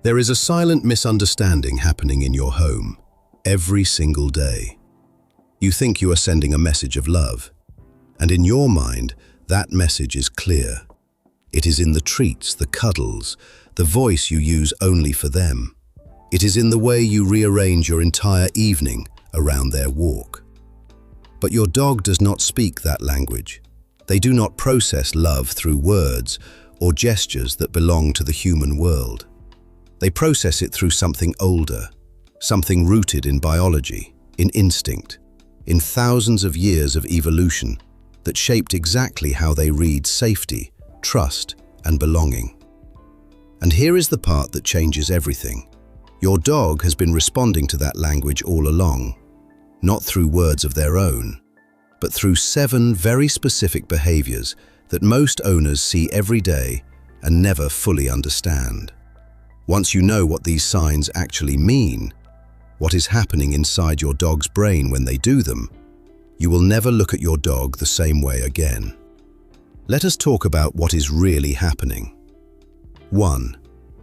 There is a silent misunderstanding happening in your home every single day. You think you are sending a message of love, and in your mind, that message is clear. It is in the treats, the cuddles, the voice you use only for them. It is in the way you rearrange your entire evening around their walk. But your dog does not speak that language. They do not process love through words or gestures that belong to the human world. They process it through something older, something rooted in biology, in instinct, in thousands of years of evolution that shaped exactly how they read safety, trust, and belonging. And here is the part that changes everything. Your dog has been responding to that language all along, not through words of their own, but through 7 very specific behaviours that most owners see every day and never fully understand. Once you know what these signs actually mean, what is happening inside your dog's brain when they do them, you will never look at your dog the same way again. Let us talk about what is really happening. 1.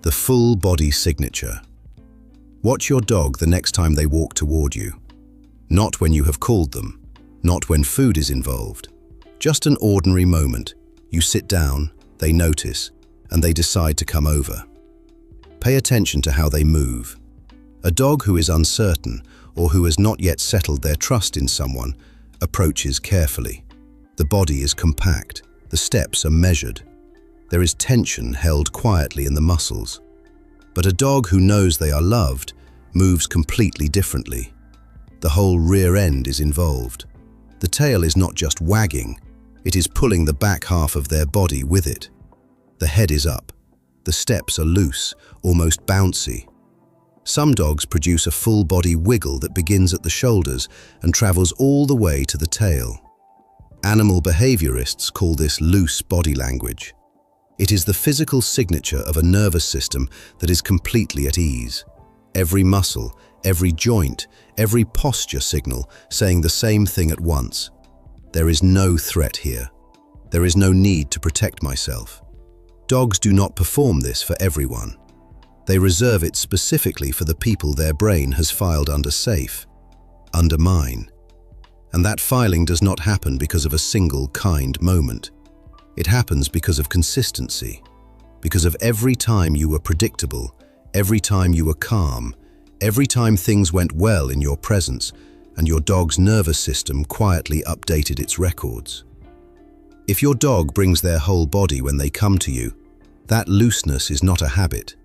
The full body signature. Watch your dog the next time they walk toward you. Not when you have called them, not when food is involved. Just an ordinary moment. You sit down, they notice, and they decide to come over. Pay attention to how they move. A dog who is uncertain or who has not yet settled their trust in someone approaches carefully. The body is compact, the steps are measured. There is tension held quietly in the muscles. But a dog who knows they are loved moves completely differently. The whole rear end is involved. The tail is not just wagging, it is pulling the back half of their body with it. The head is up. The steps are loose, almost bouncy. Some dogs produce a full body wiggle that begins at the shoulders and travels all the way to the tail. Animal behaviourists call this loose body language. It is the physical signature of a nervous system that is completely at ease. Every muscle, every joint, every posture signal saying the same thing at once. There is no threat here. There is no need to protect myself. Dogs do not perform this for everyone. They reserve it specifically for the people their brain has filed under safe, under mine. And that filing does not happen because of a single kind moment. It happens because of consistency, because of every time you were predictable, every time you were calm, every time things went well in your presence, and your dog's nervous system quietly updated its records. If your dog brings their whole body when they come to you, that looseness is not a habit.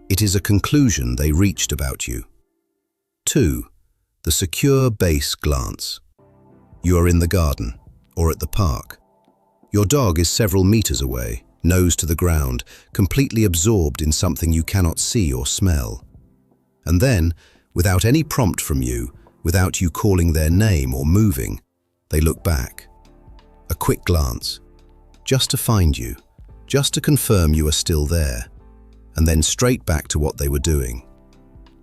It is a conclusion they reached about you. 2. The secure base glance. You are in the garden, or at the park. Your dog is several meters away, nose to the ground, completely absorbed in something you cannot see or smell. And then, without any prompt from you, without you calling their name or moving, they look back. A quick glance, just to find you, just to confirm you are still there, and then straight back to what they were doing.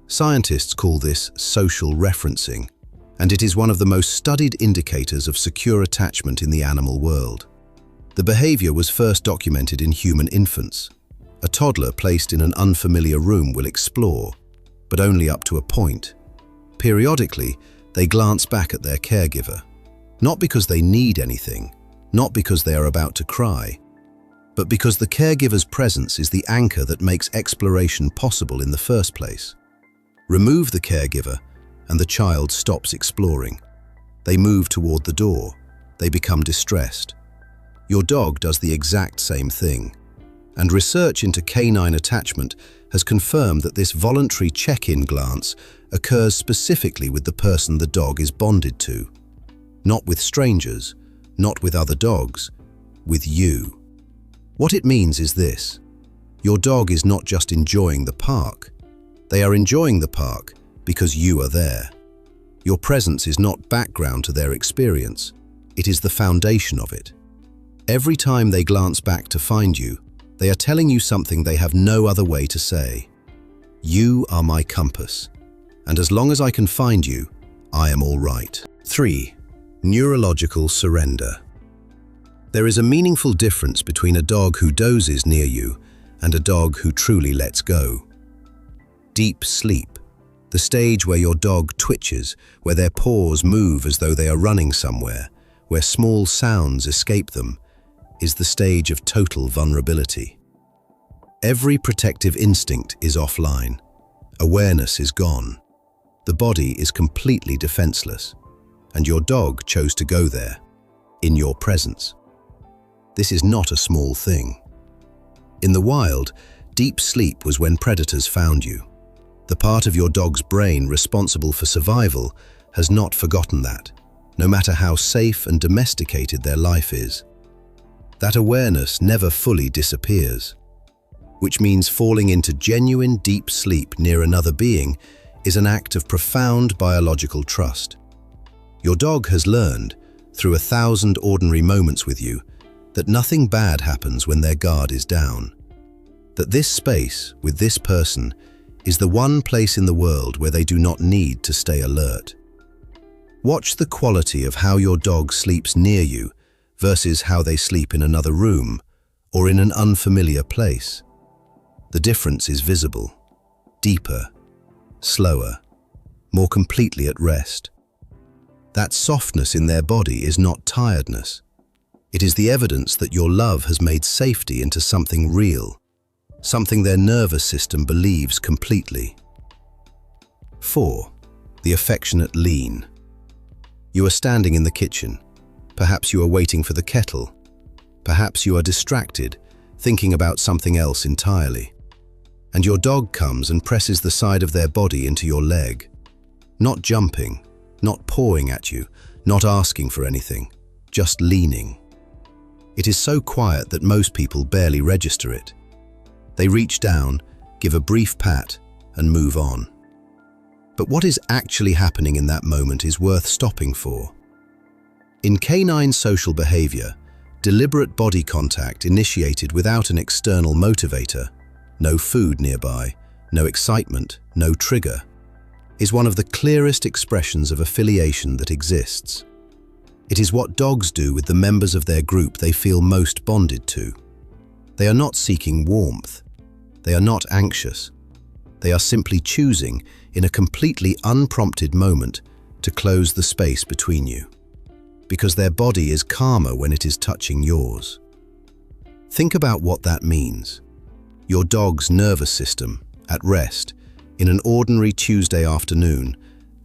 Scientists call this social referencing, and it is one of the most studied indicators of secure attachment in the animal world. The behaviour was first documented in human infants. A toddler placed in an unfamiliar room will explore, but only up to a point. Periodically, they glance back at their caregiver, not because they need anything, not because they are about to cry, but because the caregiver's presence is the anchor that makes exploration possible in the first place. Remove the caregiver, and the child stops exploring. They move toward the door. They become distressed. Your dog does the exact same thing. And research into canine attachment has confirmed that this voluntary check-in glance occurs specifically with the person the dog is bonded to. Not with strangers, not with other dogs, with you. What it means is this: your dog is not just enjoying the park. They are enjoying the park because you are there. Your presence is not background to their experience. It is the foundation of it. Every time they glance back to find you, they are telling you something they have no other way to say. You are my compass, and as long as I can find you, I am all right. 3. Neurological surrender. There is a meaningful difference between a dog who dozes near you and a dog who truly lets go. Deep sleep, the stage where your dog twitches, where their paws move as though they are running somewhere, where small sounds escape them, is the stage of total vulnerability. Every protective instinct is offline. Awareness is gone. The body is completely defenseless, and your dog chose to go there, in your presence. This is not a small thing. In the wild, deep sleep was when predators found you. The part of your dog's brain responsible for survival has not forgotten that, no matter how safe and domesticated their life is. That awareness never fully disappears, which means falling into genuine deep sleep near another being is an act of profound biological trust. Your dog has learned, through 1,000 ordinary moments with you, that nothing bad happens when their guard is down. That this space, with this person, is the one place in the world where they do not need to stay alert. Watch the quality of how your dog sleeps near you versus how they sleep in another room or in an unfamiliar place. The difference is visible, deeper, slower, more completely at rest. That softness in their body is not tiredness. It is the evidence that your love has made safety into something real, something their nervous system believes completely. 4. The affectionate lean. You are standing in the kitchen. Perhaps you are waiting for the kettle. Perhaps you are distracted, thinking about something else entirely. And your dog comes and presses the side of their body into your leg. Not jumping, not pawing at you, not asking for anything, just leaning. It is so quiet that most people barely register it. They reach down, give a brief pat, and move on. But what is actually happening in that moment is worth stopping for. In canine social behaviour, deliberate body contact initiated without an external motivator, no food nearby, no excitement, no trigger, is one of the clearest expressions of affiliation that exists. It is what dogs do with the members of their group they feel most bonded to. They are not seeking warmth. They are not anxious. They are simply choosing, in a completely unprompted moment, to close the space between you. Because their body is calmer when it is touching yours. Think about what that means. Your dog's nervous system, at rest, in an ordinary Tuesday afternoon,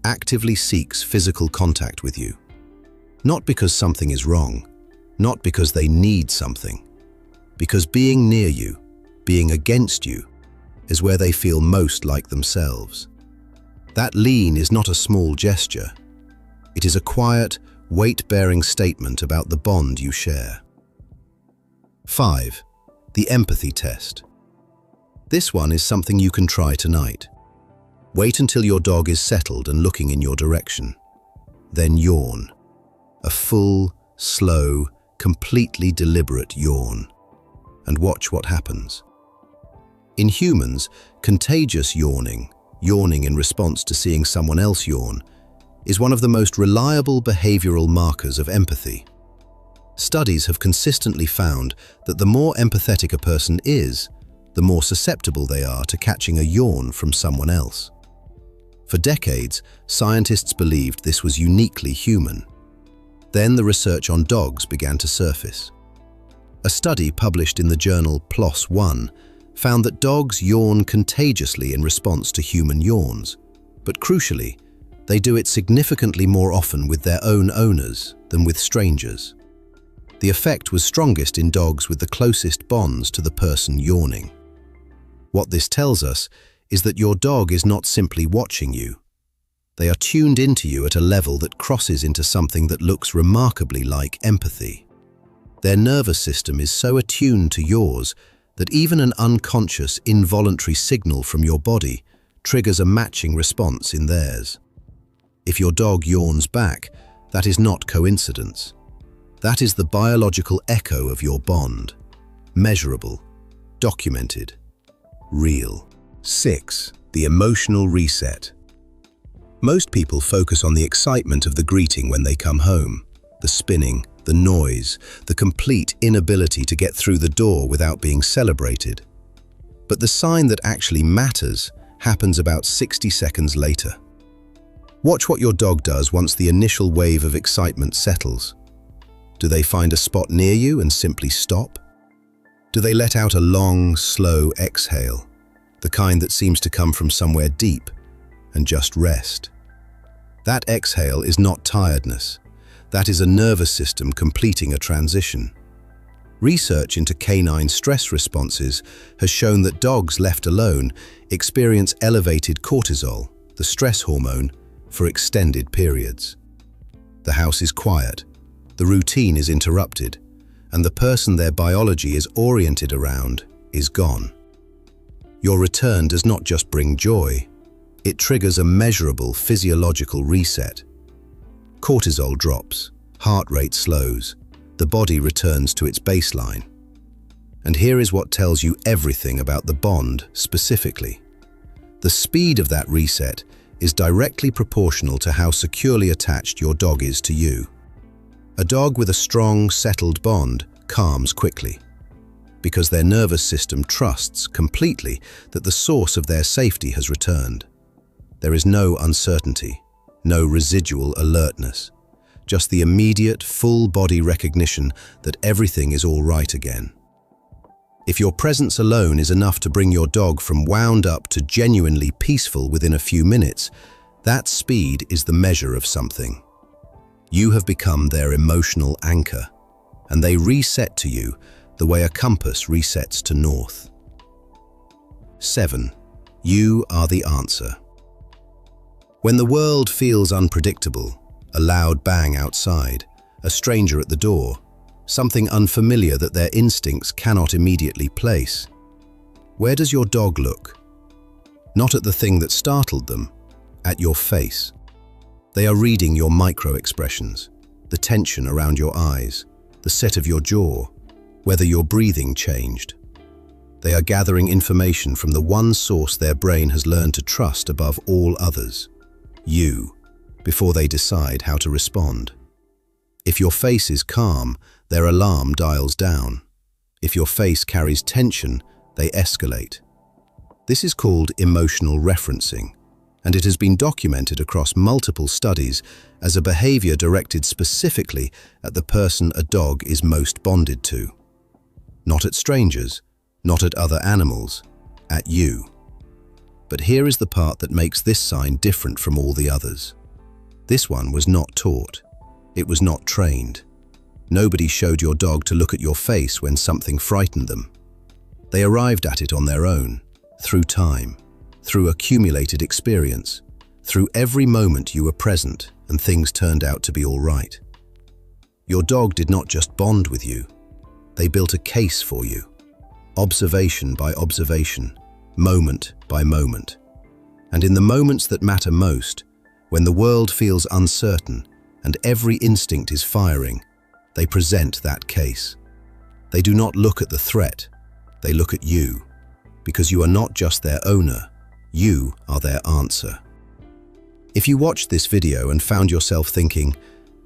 actively seeks physical contact with you. Not because something is wrong, not because they need something, because being near you, being against you, is where they feel most like themselves. That lean is not a small gesture. It is a quiet, weight-bearing statement about the bond you share. 5. The empathy test. This one is something you can try tonight. Wait until your dog is settled and looking in your direction. Then yawn. A full, slow, completely deliberate yawn. And watch what happens. In humans, contagious yawning, yawning in response to seeing someone else yawn, is one of the most reliable behavioral markers of empathy. Studies have consistently found that the more empathetic a person is, the more susceptible they are to catching a yawn from someone else. For decades, scientists believed this was uniquely human. Then the research on dogs began to surface. A study published in the journal PLOS One found that dogs yawn contagiously in response to human yawns, but crucially, they do it significantly more often with their own owners than with strangers. The effect was strongest in dogs with the closest bonds to the person yawning. What this tells us is that your dog is not simply watching you. They are tuned into you at a level that crosses into something that looks remarkably like empathy. Their nervous system is so attuned to yours that even an unconscious, involuntary signal from your body triggers a matching response in theirs. If your dog yawns back, that is not coincidence. That is the biological echo of your bond. Measurable, documented, real. 6. The emotional reset. Most people focus on the excitement of the greeting when they come home, the spinning, the noise, the complete inability to get through the door without being celebrated. But the sign that actually matters happens about 60 seconds later. Watch what your dog does once the initial wave of excitement settles. Do they find a spot near you and simply stop? Do they let out a long, slow exhale, the kind that seems to come from somewhere deep, and just rest? That exhale is not tiredness. That is a nervous system completing a transition. Research into canine stress responses has shown that dogs left alone experience elevated cortisol, the stress hormone, for extended periods. The house is quiet, the routine is interrupted, and the person their biology is oriented around is gone. Your return does not just bring joy, it triggers a measurable physiological reset. Cortisol drops, heart rate slows, the body returns to its baseline. And here is what tells you everything about the bond specifically. The speed of that reset is directly proportional to how securely attached your dog is to you. A dog with a strong, settled bond calms quickly, because their nervous system trusts completely that the source of their safety has returned. There is no uncertainty, no residual alertness, just the immediate, full-body recognition that everything is all right again. If your presence alone is enough to bring your dog from wound up to genuinely peaceful within a few minutes, that speed is the measure of something. You have become their emotional anchor, and they reset to you the way a compass resets to north. 7. You are the answer. When the world feels unpredictable, a loud bang outside, a stranger at the door, something unfamiliar that their instincts cannot immediately place, where does your dog look? Not at the thing that startled them, at your face. They are reading your micro-expressions, the tension around your eyes, the set of your jaw, whether your breathing changed. They are gathering information from the one source their brain has learned to trust above all others, you, before they decide how to respond. If your face is calm, their alarm dials down. If your face carries tension, they escalate. This is called emotional referencing, and it has been documented across multiple studies as a behaviour directed specifically at the person a dog is most bonded to. Not at strangers, not at other animals, at you. But here is the part that makes this sign different from all the others. This one was not taught. It was not trained. Nobody showed your dog to look at your face when something frightened them. They arrived at it on their own, through time, through accumulated experience, through every moment you were present and things turned out to be all right. Your dog did not just bond with you. They built a case for you, observation by observation, moment by moment. And in the moments that matter most, when the world feels uncertain and every instinct is firing, they present that case. They do not look at the threat, they look at you, because you are not just their owner, you are their answer. If you watched this video and found yourself thinking,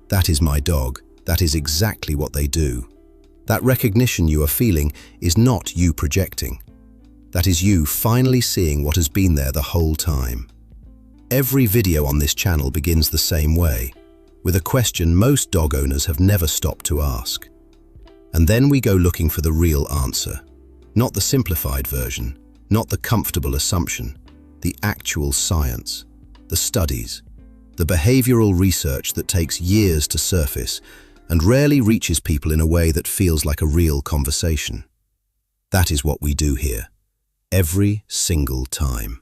"That is my dog, that is exactly what they do," that recognition you are feeling is not you projecting. That is you finally seeing what has been there the whole time. Every video on this channel begins the same way, with a question most dog owners have never stopped to ask. And then we go looking for the real answer. Not the simplified version, not the comfortable assumption, the actual science, the studies, the behavioral research that takes years to surface and rarely reaches people in a way that feels like a real conversation. That is what we do here, every single time.